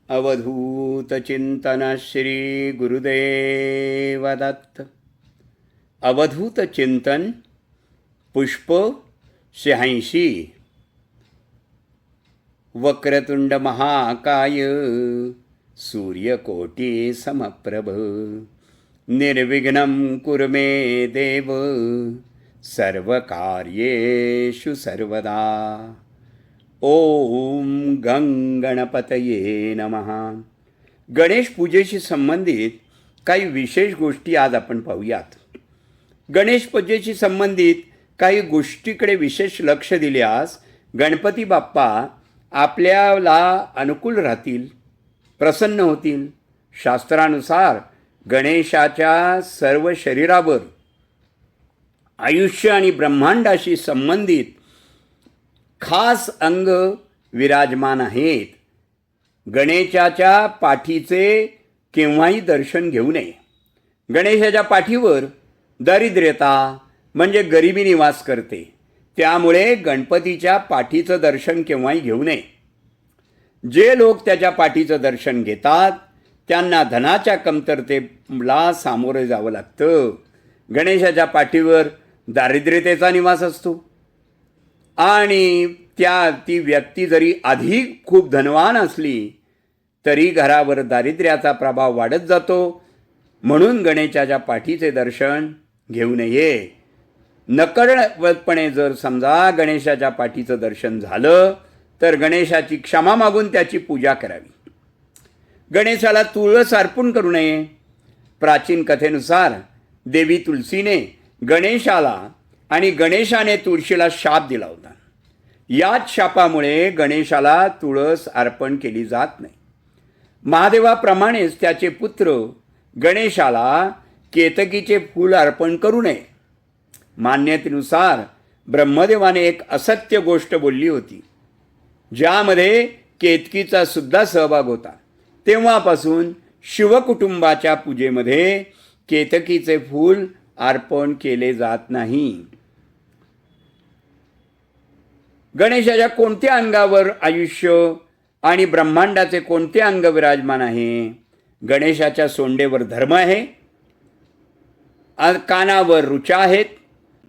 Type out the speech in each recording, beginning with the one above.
अवधूत चिंतन श्री गुरुदेव दत्त। अवधूत चिंतन पुष्प 86। वक्रतुंड महाकाय सूर्यकोटी समप्रभ निर्विघ्नं कुरु मे देव सर्वकार्येषु सर्वदा। ओम गणपतये नमः। गणेश पूजेशी संबंधित काही विशेष गोष्टी आज आपण पाहूयात। गणेश पूजेशी संबंधित काही गोष्टीकडे विशेष लक्ष दिल्यास गणपती बाप्पा आपल्याला अनुकूल राहतील, प्रसन्न होतील। शास्त्रानुसार गणेशाच्या सर्व शरीरावर आयुष्य आणि ब्रह्मांडाशी संबंधित खास अंग विराजमान आहेत। गणेशाच्या पाठीचे केव्हाही दर्शन घेऊ नये। गणेशाच्या पाठीवर दारिद्र्यता म्हणजे गरिबी निवास करते, त्यामुळे गणपतीच्या पाठीचं दर्शन केव्हाही घेऊ नये। जे लोक त्याच्या पाठीचं दर्शन घेतात त्यांना धनाच्या कमतरतेला सामोरे जावं लागतं। गणेशाच्या पाठीवर दारिद्र्यतेचा निवास असतो आणि ती व्यक्ती जरी अधिक खूप धनवान असली तरी घरावर दारिद्र्याचा प्रभाव वाढत जातो। म्हणून गणेशाच्या पाठीचे दर्शन घेऊ नये। नकळतपणे जर समजा गणेशाच्या पाठीचं दर्शन झालं तर गणेशाची क्षमा मागून त्याची पूजा करावी। गणेशाला तुळस अर्पण करू नये। प्राचीन कथेनुसार देवी तुलसीने गणेशाला आणि गणेशाने तुळशीला शाप दिला होता। याच शापामुळे गणेशाला तुळस अर्पण केली जात नाही। महादेवाप्रमाणेच त्याचे पुत्र गणेशाला केतकीचे फूल अर्पण करू नये। मान्यतेनुसार ब्रह्मदेवाने एक असत्य गोष्ट बोलली होती ज्यामध्ये केतकीचा सुद्धा सहभाग होता। तेव्हापासून शिवकुटुंबाच्या पूजेमध्ये केतकीचे फूल अर्पण केले जात नाही। गणेशाच्या कोणत्या अंगावर आयुष्य आणि ब्रह्मांडाचे कोणते अंग विराजमान आहे? गणेशाच्या सोंडेवर धर्म आहे, कानावर रुचा आहेत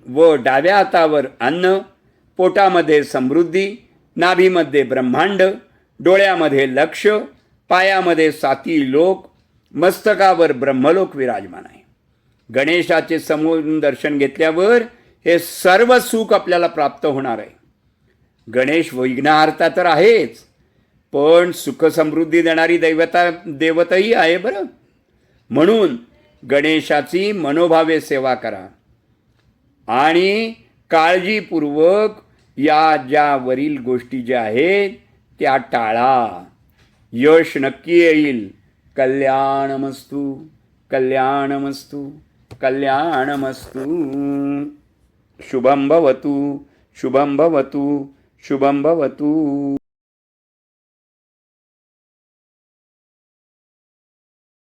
व डाव्या हातावर अन्न, पोटामध्ये समृद्धी, नाभीमध्ये ब्रह्मांड, डोळ्यामध्ये लक्ष, पायामध्ये 7 लोक, मस्तकावर ब्रह्मलोक विराजमान आहे। गणेशाचे समोर दर्शन घेतल्यावर हे सर्व सुख आपल्याला प्राप्त होणार आहे। गणेश विघ्नहर्ता तर आहेच, पण सुख समृद्धी देणारी देवताही आहे बरं। म्हणून गणेशाची मनोभावे सेवा करा आणि काळजीपूर्वक ज्या वरील गोष्टी ज्या आहेत त्या टाळा। यश नक्की येईल। कल्याणमस्तु, कल्याणमस्तु, कल्याणमस्तु। शुभं भवतु, शुभं भवतु, शुभं भवतु।